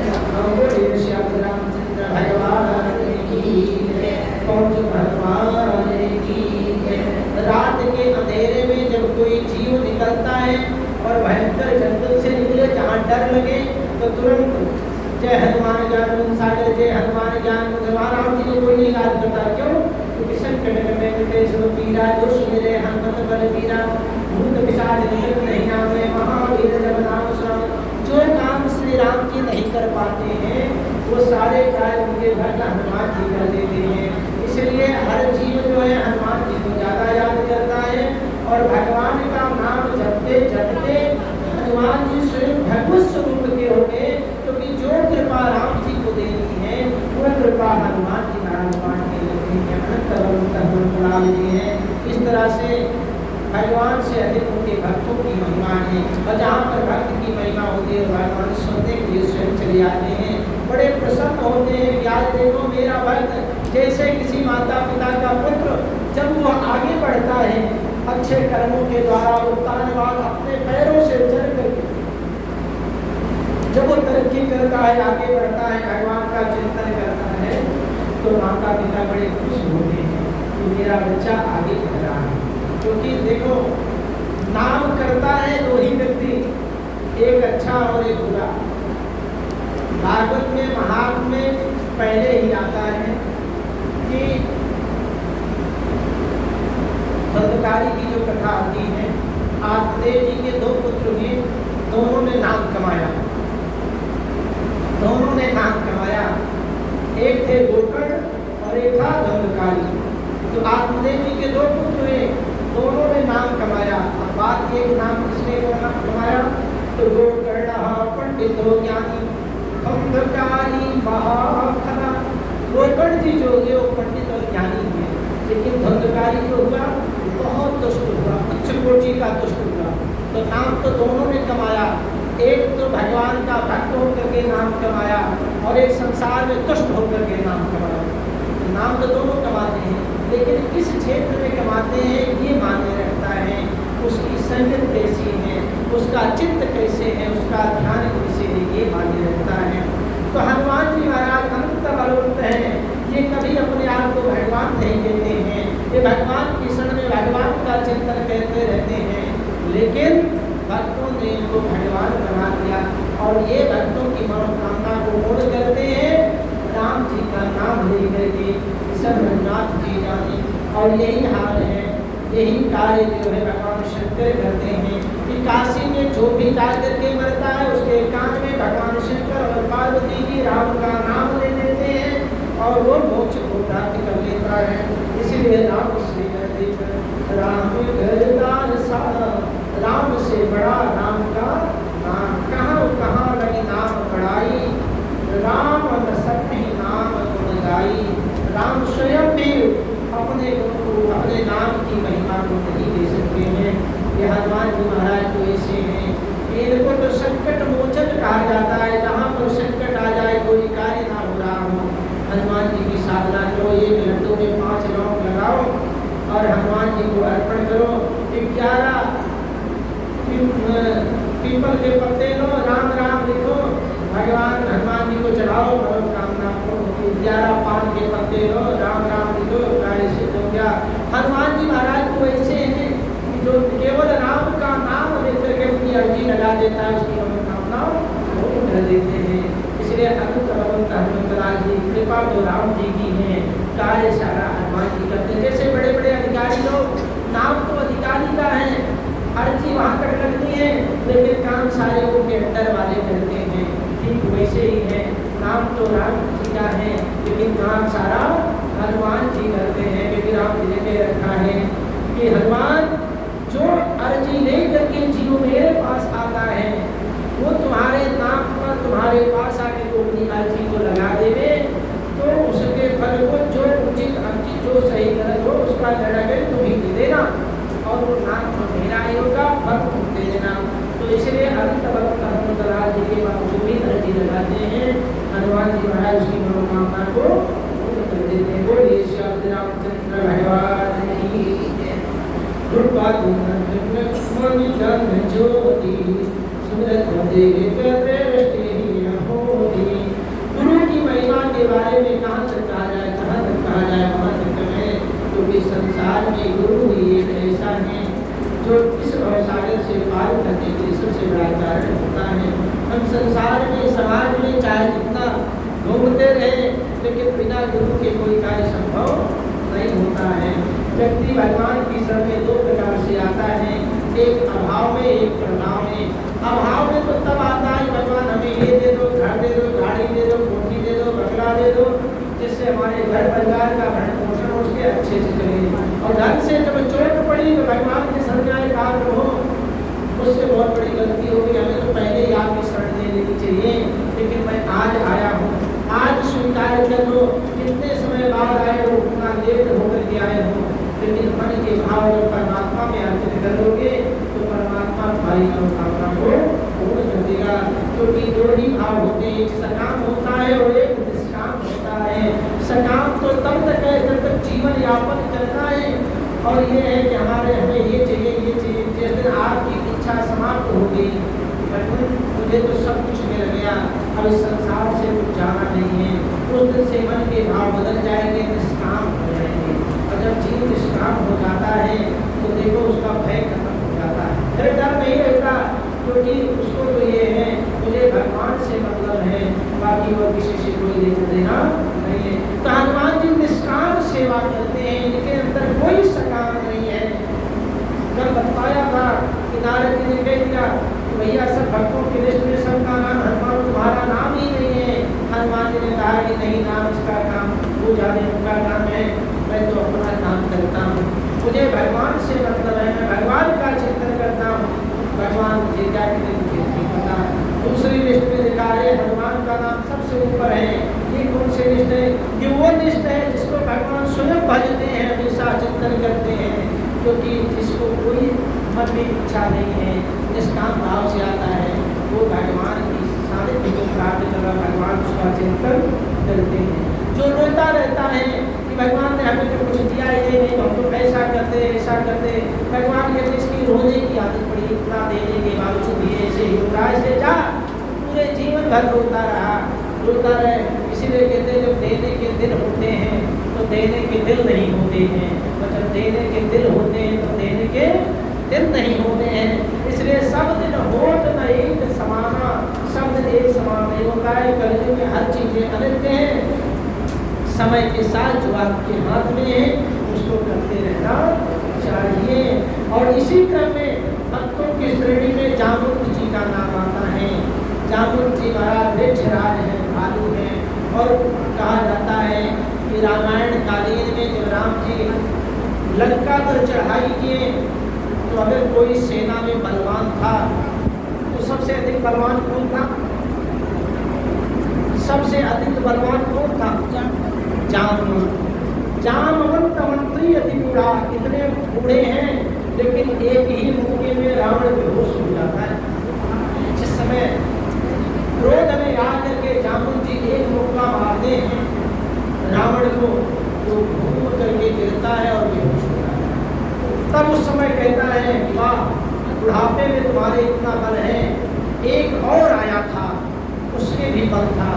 राम। बोलिए श्याम रामचंद्र भगवान की जय, कौन भगवान की जय। रात के अंधेरे में जब कोई जीव निकलता है और भयंकर जंगल से निकले जहाँ डर लगे तो तुरंत जय हनुमान ज्ञान गुण सागर, जय हनुमान ज्ञान गुण सागर। राम जी को कोई नहीं याद करता, क्यों? क्योंकि संकट में कटेश पीरा, जो सुमिरे हनुमत बल बीरा, भूत पिशाच निकट नहीं नामे, महावीर जब नाम सुनाओ। जो काम श्री राम जी नहीं कर पाते हैं वो सारे कार्य उनके घर का हनुमान जी कर देते हैं। इसलिए हर जीव जो है हनुमान जी को ज़्यादा याद करता है और भगवान का नाम जपते जपते हनुमान जी स्वयं भगवत स्वरूप के हो गए, क्योंकि जो कृपा राम जी को देनी है वो कृपा हनुमान जी नारायण के लिए है। इस तरह से भगवान से अधिक उनके भक्तों की महिमा है। और जहाँ पर भक्त की महिमा होती है भगवान सुनने के लिए स्वयं चले आते हैं, बड़े प्रसन्न होते हैं कि आज देखो मेरा भक्त। जैसे किसी माता पिता का पुत्र जब वो आगे बढ़ता है अच्छे कर्मों के द्वारा उत्तानवाद अपने पैरों से चल करके जब वो तरक्की करता है, आगे बढ़ता है, भगवान का चिंतन करता है, तो माता पिता बड़े खुश होते हैं कि मेरा बच्चा आगे बढ़ रहा है। क्योंकि देखो नाम करता है दो ही व्यक्ति, एक अच्छा और एक बुरा। भागवत में महात्म में पहले ही आता है कि बंधकारी की जो कथा आती है, आत्मदेव जी के दो पुत्र हुए, दोनों ने नाम कमाया, दोनों ने नाम कमाया। एक थे गोकर्ण और एक था बंधकारी। तो आत्मदेव जी के दो पुत्र हुए, दोनों ने नाम कमाया। और बात एक नाम किसने कमाया? तो गोकर्ण पंडित हो ज्ञानी, बंधकारी महाखरा। गोकर्ण जी जो हुए वो पंडित और ज्ञानी हुए, लेकिन बंधकारी जो हुआ बहुत दुष्ट हुआ, उच्च कोटि का दुष्ट हुआ। तो नाम तो दोनों ने कमाया, एक तो भगवान का भक्त होकर के नाम कमाया और एक संसार में तुष्ट होकर के नाम कमाया। तो नाम तो दोनों कमाते हैं, लेकिन किस क्षेत्र में कमाते हैं ये मायने रखता है। उसकी संगत कैसी है, उसका और ये भक्तों की मनोकामना को पूर्ण करते हैं। राम जी का नाम लेकर के सब रघुनाथ जी जाने। और यही हाल है, यही कार्य जो है भगवान शंकर करते हैं कि काशी में जो भी जा करके मरता है उसके कान में भगवान शंकर और पार्वती जी राम का नाम ले लेते हैं और वो मोक्ष को प्राप्त कर लेता है। इसलिए राम श्री राम गरदार सा, राम से बड़ा राम का नाम कहाँ कहाँ लगी नाम पढ़ाई, राम न सके नाम गुण गाई। राम स्वयं भी अपने अपने नाम की महिमा को नहीं दे सकते हैं। ये हनुमान जी महाराज तो ऐसे हैं, इनको तो संकट मोचन कहा जाता है। जहाँ पर संकट आ जाए, कोई कार्य ना हो रहा हो, हनुमान जी की साधना करो। एक लड्डू में 5 लौंग लगाओ और हनुमान जी को अर्पण करो। 11 पीपल के पत्ते लो, राम राम लिखो, भगवान हनुमान जी को चढ़ाओ, मनोकामना को। 11 पान के पत्ते लो, राम राम लिखो, कार्य सिद्ध हो गया। हनुमान जी महाराज तो ऐसे हैं कि जो केवल राम का नाम लेकर के अपनी अर्जी लगा देता है, उसकी मनोकामना पूर्ण कर देते हैं। इसलिए हनुमंत जी कृपा तो राम जी की है, कार्य सारा हनुमान जी करते हैं। जैसे बड़े बड़े अधिकारी लोग, नाम तो अधिकारी का है, अर्जी वहाँ कट लगती है, लेकिन काम सारे उनके अंदर वाले करते हैं। ठीक वैसे ही है, नाम तो राम जी का है लेकिन काम सारा हनुमान जी करते हैं। क्योंकि राम जी ने कह रखा है कि हनुमान जो अर्जी ले करके जीव मेरे पास आता है, वो तुम्हारे नाम पर तुम्हारे पास आके तो अपनी अर्जी को लगा देवे, तो उसके फल को जो उचित अर्जी जो सही गलत हो उसका निर्णय तुम ही दे देना, और वो नाम तो मेरा ही होगा, फल तुम दे देना। तो इसलिए अंत वक्त हनुमान जी के बाद जो भी अर्जी लगाते हैं, हनुमान जी महाराज उसकी मनोकामना को पूर्ण कर देते हैं। बोलिए श्री रामचंद्र भगवान की जय। लक्ष्मण जन्म ज्योति सुरत गुरु की महिमा के बारे में कहाँ तक कहा जाए, कहाँ तक कहा जाए, वहाँ तक कहें। क्योंकि संसार में गुरु ही एक ऐसा है जो इस भवसागर से पार करने के लिए सबसे बड़ा कारण होता है। हम संसार में समाज में चाहे जितना घूमते रहे, लेकिन बिना गुरु के कोई कार्य संभव नहीं होता है। व्यक्ति भगवान की शरण में 2 प्रकार से आता है, एक अभाव में, एक प्रभाव में। अभाव में तो तब आता है भगवान हमें ये दे दो, घर दे दो, गाड़ी दे दो, कोठी दे दो, बंगला दे दो, जिससे हमारे घर परिवार का भरण पोषण उसके अच्छे से चले। और धन से जब चोट पड़ी तो भगवान के शरण आए, काल हो मुझसे बहुत बड़ी गलती हो गई, हमें तो पहले ही आपकी शरण ले लेनी चाहिए, लेकिन मैं आज आया हूँ, आज स्वीकार कर लो। कितने समय बाद आए हो, उतना लेट होकर के आए हो, लेकिन मन के भाव जब परमात्मा में अर्पित कर लोगे तो परमात्मा तुम्हारी मनोकामना को पूर्ण कर देगा। क्योंकि 2 ही भाव होते हैं, एक सकाम होता है और एक निष्काम होता है। सकाम तो तब तक है जब तक जीवन यापन करना है, और ये है कि हमें ये चाहिए, ये चाहिए। जिस दिन आपकी इच्छा समाप्त हो गई, मुझे तो सब कुछ मिल गया, अब इस संसार से कुछ जाना नहीं है, उस दिन से मन के भाव बदल जाएंगे, निष्काम हो जाएंगे। और जब जीव निष्काम हो जाता है तो देखो उसका भय खत्म हो जाता है, फिर डर नहीं रहता, क्योंकि उसको तो ये है मुझे भगवान से मतलब है, बाकी वो किसी से कोई लेना देना नहीं है। तो हनुमान जी निष्काम सेवा करते हैं, इनके अंदर कोई सकाम नहीं है। जब बताया था कि नारद जी ने कह दिया कि भैया सब भक्तों की लिस्ट में सबका नाम हनुमान, तुम्हारा नाम ही नहीं है। हनुमान जी ने कहा कि नहीं, नाम इसका काम वो जाने उनका नाम है, मैं तो अपना काम करता हूँ, मुझे भगवान से मतलब है, मैं भगवान का चिंतन करता हूँ, भगवान मुझे क्या नहीं पता। दूसरी लिस्ट में लिखा है हनुमान का नाम सबसे ऊपर है। ये कौन सी लिस्ट है? ये वो लिस्ट है जिसको भगवान स्वयं भजते हैं, हमेशा चिंतन करते हैं, क्योंकि जिसको कोई मन में इच्छा नहीं है, निष्काम भाव से आता है, वो भगवान की सानिध्य को प्राप्त करना, भगवान उसका चिंतन करते हैं। जो रोता रहता है कि भगवान ने हमें तो कुछ दिया ही नहीं, हम तो ऐसा करते ऐसा करते, भगवान कहते इसकी रोने की आदत पड़ी, इतना देने के बावजूद भी ऐसे ही होता है, इसलिए जा पूरे जीवन भर रोता रहा, रोता रहे। इसीलिए कहते हैं जब देने के दिन होते हैं तो देने के दिल नहीं होते हैं, और जब देने के दिल होते हैं तो देने के दिन नहीं होते हैं। इसलिए सब दिन होत न एक समाना, सब दिन समय के साथ जो आपके हाथ में है उसको करते रहना चाहिए। और इसी क्रम में भक्तों की श्रेणी में जामुन जी का नाम आता है। जामुन जी महाराज वृक्षराज है, भालू है। और कहा जाता है कि रामायण कालीन में जब राम जी लंका पर चढ़ाई किए तो अगर कोई सेना में बलवान था तो सबसे अधिक बलवान कौन था? सबसे अधिक बलवान कौन था? जामवंत। जामवंत मंत्री अति बूढ़ा, इतने बूढ़े हैं लेकिन एक ही मौके में रावण बेहोश हो जाता है। जिस समय क्रोध में आकर के जामुन जी एक मुक्का मारते हैं रावण को, तो घूम करके गिरता है और बेहोश हो जाता है। तब उस समय कहता है वाह, बुढ़ापे में तुम्हारे इतना बल है। एक और आया था उसके भी बल था,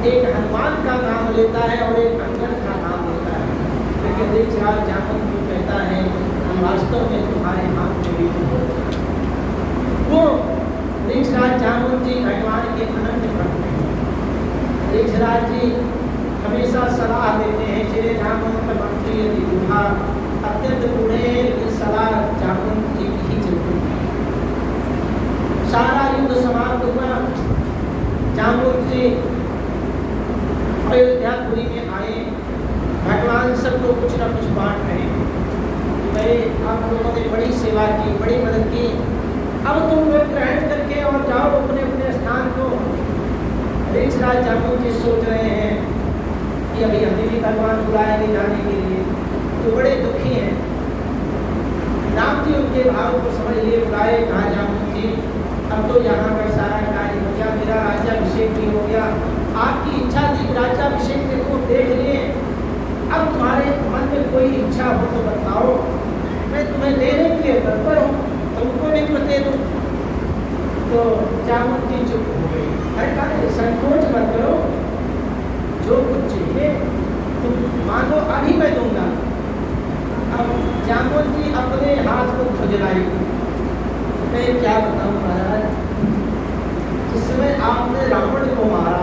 एक हनुमान का नाम लेता है और एक अंगद का नाम लेता है। लेकिन वृक्षराज जामुन को कहता है हम वास्तव में तुम्हारे हाथ में भी वो वृक्षराज जामुन जी भगवान के अनन्य भक्त हैं। वृक्षराज जी हमेशा सलाह देते हैं श्री जामुन मंत्री यदि बूढ़ा अत्यंत बूढ़े, लेकिन सलाह जामुन जी की ही चलती है। सारा युद्ध समाप्त हुआ, जामुन जी अयोध्यापुरी में आए, भगवान सबको कुछ न कुछ बांट रहे हैं। भाई आप लोगों ने बड़ी सेवा की, बड़ी मदद की, अब तुम लोग ग्रहण करके और जाओ अपने अपने स्थान को। वृक्षराज जामुन जी सोच रहे हैं कि अभी हमें भी भगवान बुलाएंगे जाने के लिए, तो बड़े दुखी हैं। राम जी उनके भाव को समझ लिए, बुलाए, कहा जामुन जी अब तो यहाँ का सारा कार्य हो गया, मेरा राज्याभिषेक भी हो गया, आपकी इच्छा थी राज्याभिषेक को देख लिए, अब तुम्हारे मन में कोई इच्छा हो तो बताओ, मैं तुम्हें देने के लिए तत्पर हूँ, तुमको भी कुछ दे दूँ। तो जामुन जी चुप हो गई। अरे कहा संकोच मत करो, जो कुछ चाहिए तुम मांगो, अभी मैं दूंगा। अब जामुन जी अपने हाथ को खुजलाई, मैं क्या बताऊं महाराज, जिस समय आपने रावण को मारा,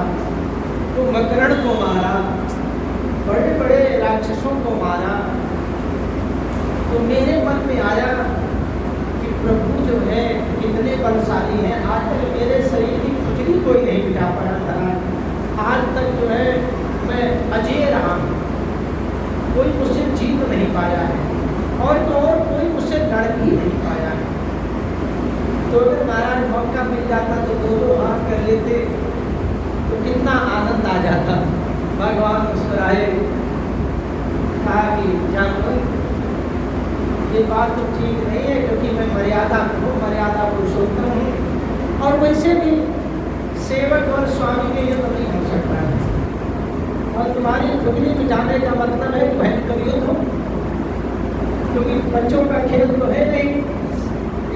कुंभकर्ण को मारा, बड़े बड़े राक्षसों को मारा, तो मेरे मन में आया कि प्रभु जो है कितने बलशाली हैं, आज तक मेरे शरीर की खुजली कोई नहीं मिटा पड़ा था, आज तक जो है मैं अजय रहा हूँ, कोई मुझसे जीत नहीं पाया है, और तो और कोई मुझसे लड़ भी नहीं पाया है। तो अगर महाराज मौका मिल जाता तो दोनों हाथ कर लेते तो कितना आनंद आ जाता। भगवान मुस्कुराए, कहा कि जामुन ये बात तो ठीक नहीं है, क्योंकि मैं मर्यादा हूँ, मर्यादा पुरुषोत्तम हूँ, और वैसे भी सेवक और स्वामी के युद्ध नहीं हो सकता है, और तुम्हारी खुजली मिटाने का मतलब है भयंकर युद्ध हो, क्योंकि बच्चों का खेल तो है नहीं,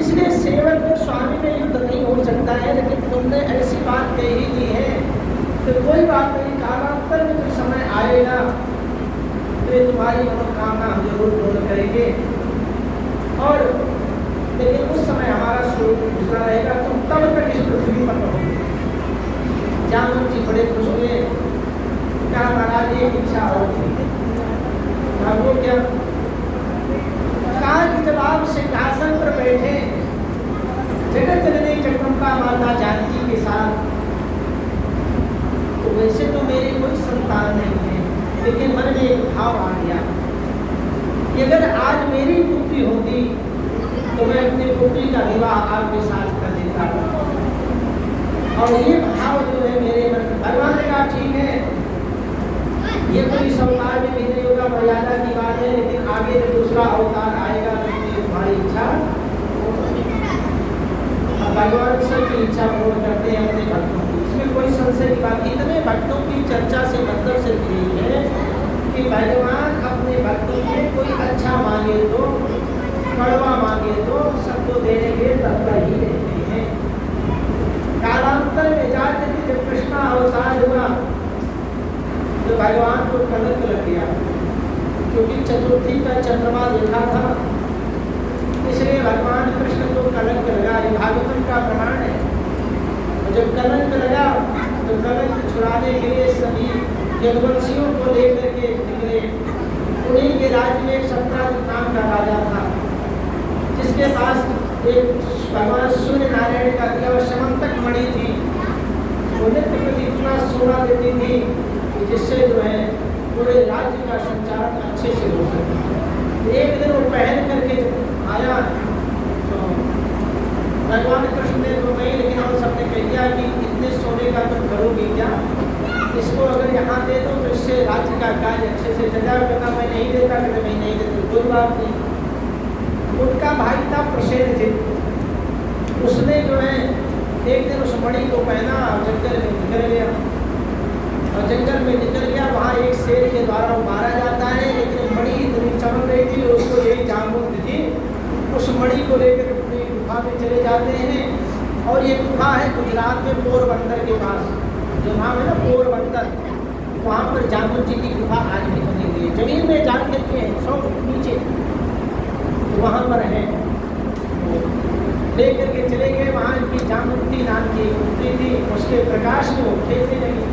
इसलिए सेवक और स्वामी में युद्ध नहीं हो सकता है। लेकिन तुमने ऐसी बात कही दी है तो कोई बात नहीं, कालांतर में जो समय आएगा तो ये तुम्हारी मनोकामना हम जरूर पूर्ण करेंगे, और लेकिन उस समय हमारा स्वरूप दूसरा रहेगा, तुम तब तक इस पृथ्वी पर रहोगे। जामुन जी बड़े खुश हुए, क्या महाराज एक इच्छा और थी, वो क्या? कहा कि जब आप सिंहासन पर बैठे जगत जननी जगदम्बा माता जानकी के साथ, तो वैसे तो मेरी कोई संतान नहीं है, लेकिन मन में एक भाव आ गया कि अगर आज मेरी पुत्री होती तो मैं अपनी पुत्री का विवाह आपके साथ कर देता। और ये भाव जो है मेरे मन में, भगवान ने कहा ठीक है, ये कोई संसार में भी नहीं होगा, मर्यादा की बात है, लेकिन आगे जो दूसरा अवतार आएगा तो तुम्हारी इच्छा, भगवान सबकी इच्छा पूर्ण करते हैं अपने भक्तों की, इसमें कोई संशय की बात। इतने भक्तों की चर्चा से मतलब सिर्फ यही है कि भगवान अपने भक्तों के कोई अच्छा मांगे तो, कड़वा मांगे तो सबको देने के तत्पर ही रहते हैं। कालांतर में जाते जब कृष्णा अवतार हुआ तो भगवान को कलंक लग गया, क्योंकि चतुर्थी का चंद्रमा देखा था, इसलिए भगवान कृष्ण को कलंक लगा। ये भागवतम का प्रमाण है। और जब कलंक लगा तो कलंक छुड़ाने के लिए सभी यदुवंशियों को लेकर के निकले। उन्हीं के राज्य में एक सत्राजित नाम का राजा था, जिसके पास एक भगवान सूर्य नारायण का दिया हुआ समंतक मणि थी। वो नित्य प्रति इतना सोना देती थी कि जिससे जो है पूरे राज्य का संचालन अच्छे से हो सके। एक दिन वो पहन करके आया तो भगवान कृष्ण ने तो नहीं, लेकिन हम सबने कह दिया कि इतने सोने का तुम करोगी क्या, इसको अगर यहाँ दे दो तो इससे राज्य का कार्य अच्छे से चल जाएगा। कहता मैं नहीं देता, कहते मैं नहीं देता, कोई बात नहीं। उनका भाई था प्रसेनजित, उसने जो है एक दिन उस मणि को पहना और जंगल में निकल गया। और जंगल में निकल गया, वहाँ एक शेर के द्वारा वो मारा जाता है, लेकिन मणि इतनी चमक रही थी, उसको यही जामुन थी। उस मणि को लेकर अपनी गुफा में चले जाते हैं। और ये गुफा है गुजरात में पोरबंदर के पास, जो नाम है ना पोरबंदर, वहाँ पर जामुन जी की गुफा आज भी बनी हुई है। जमीन में जा करके है 100 फुट नीचे, तो वहाँ पर है। लेकर के चले गए, वहाँ इनकी जामुनती नाम की पुत्री थी, उसके प्रकाश में वो खेलने लगी।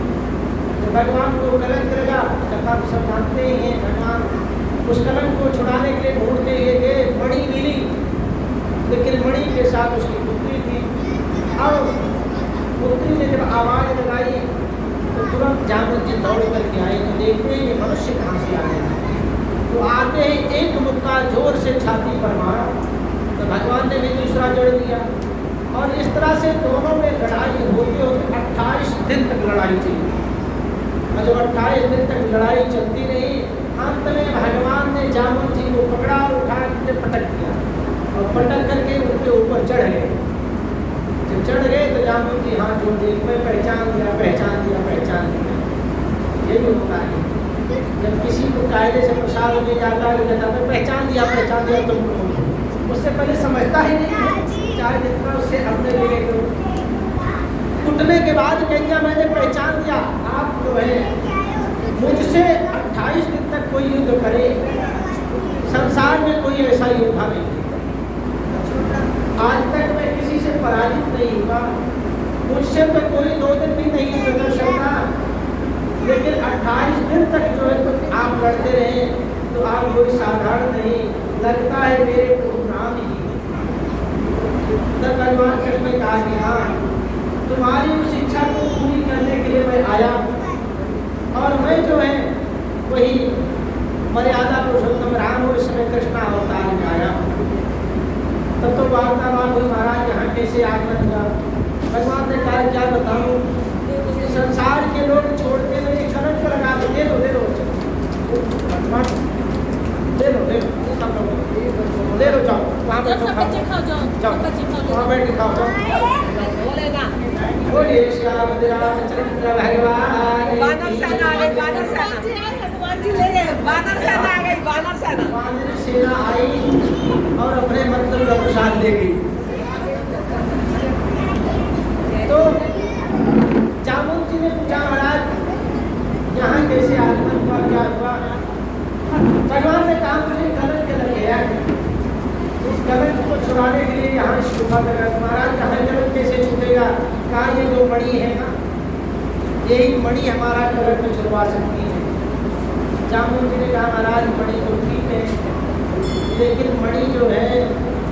तो भगवान को कलंक लगा, कथा सब जानते ही हैं। भगवान उस कलंक को छुड़ाने के लिए ढूंढते हुए गए, मणि मिली, लेकिन मणि के साथ उसकी पुत्री थी। अब पुत्री ने जब आवाज़ लगाई तो तुरंत जामुन जी दौड़ करके आए, तो देखते हैं ये मनुष्य कहाँ से आए। तो आते ही एक मुक्का जोर से छाती पर मारा, तो भगवान ने भी दूसरा जोड़ दिया। और इस तरह से दोनों में लड़ाई होते होते 28 दिन तक लड़ाई चली। और जब 28 दिन तक लड़ाई चलती रही, अंत में भगवान ने जामुन जी को पकड़ा और उठा के पटक दिया, और पटक करके उनके ऊपर चढ़ गए। जब चढ़ गए तो जामुन जी हाथ जोड़ दिए, मैं पहचान दिया, पहचान दिया, पहचान दिया। ये भी होता है जब किसी को कायदे से प्रसाद मिल जाता है, कहता है पहचान दिया तुमको, उससे पहले समझता ही नहीं है, चाहे जितना उससे अपने लिए करो। कुटने के बाद कह दिया मैंने पहचान दिया, आप जो है मुझसे 28 दिन तक कोई युद्ध करे, संसार में कोई ऐसा योद्धा नहीं, आज तक मैं किसी से पराजित नहीं हुआ, मुझसे तो कोई 2 दिन भी नहीं लड़ सकता, लेकिन 28 दिन तक जो है तो आप लड़ते रहे, तो आप कोई साधारण नहीं, लगता है मेरे को नाम ही। तब भगवान कृष्ण ने कहा कि हाँ, तुम्हारी उस इच्छा को पूरी करने के लिए मैं आया हूँ, और मैं जो है वही मर्यादा पुरुषोत्तम राम और इसमें कृष्ण अवतार में आया हूँ। तब तो वार्तालाप हुई, महाराज यहाँ कैसे आगमन हुआ। भगवान ने कहा क्या बताऊँ, संसार के लोग छोड़ते नहीं, कलंक लगा दो, दे लो ले लो ले लो ले लो सब लोग ले लो, जाओ वहाँ बैठो, जाओ वहाँ बैठ के खाओ, बोलेगा बोलिए श्याम रामचंद्र भगवान। बानर सेना आ गई, बानर सेना, बानर सेना आ गई, बानर सेना। बानर सेना आई और अपने मतलब का प्रसाद ले गई। तो जामुन जी ने पूछा महाराज यहाँ कैसे आगमन हुआ, क्या हुआ। भगवान ने कहा मुझे कलंक लग गया, उस कलंक को छुड़ाने के लिए यहाँ इस गुफा में गया। महाराज यहाँ कलंक कैसे छूटेगा। कहा ये जो मणि है ना, यही मणि हमारा कलंक छुड़वा सकती है। जामुन जी ने कहा महाराज मणि तो ठीक है, लेकिन मणि जो है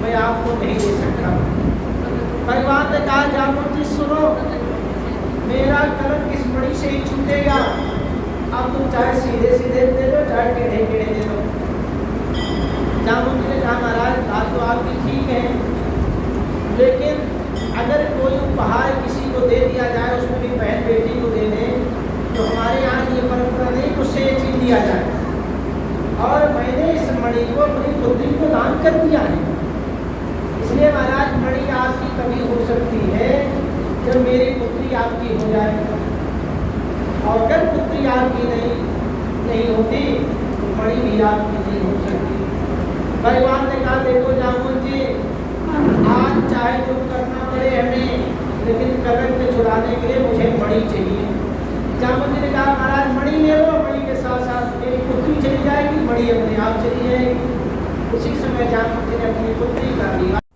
मैं आपको नहीं दे सकता। भगवान ने कहा जामुन जी सुनो, मेरा कलंक इस मणि से ही छूटेगा, अब तुम चाहे सीधे सीधे दे दो, चाहे टेढ़े टेढ़े दे दो। जामुन जी ने कहा महाराज बात तो आपकी ठीक है, लेकिन अगर कोई उपहार किसी को दे दिया जाए, उसमें भी बहन बेटी को दे दें, तो हमारे यहाँ ये परंपरा नहीं, उससे ये चीज दिया जाए। और मैंने इस मणि को अपनी पुत्री को दान कर दिया है, इसलिए महाराज मणि आपकी कभी हो सकती है जब मेरी पुत्री आपकी हो जाए, और अगर पुत्री आपकी नहीं होती तो मणि भी आपकी नहीं हो सकती। भगवान ने कहा देखो जामुन जी, आज चाहे जो करना पड़े हमें, लेकिन कलंक छुड़ाने के लिए मुझे मणि चाहिए। जामुन जी ने कहा महाराज मणि ले लो, मणि के साथ साथ मेरी पुत्री चली जाएगी, मणि अपने आप चली जाएगी। उसी समय जामुन जी ने अपनी पुत्री का विवाह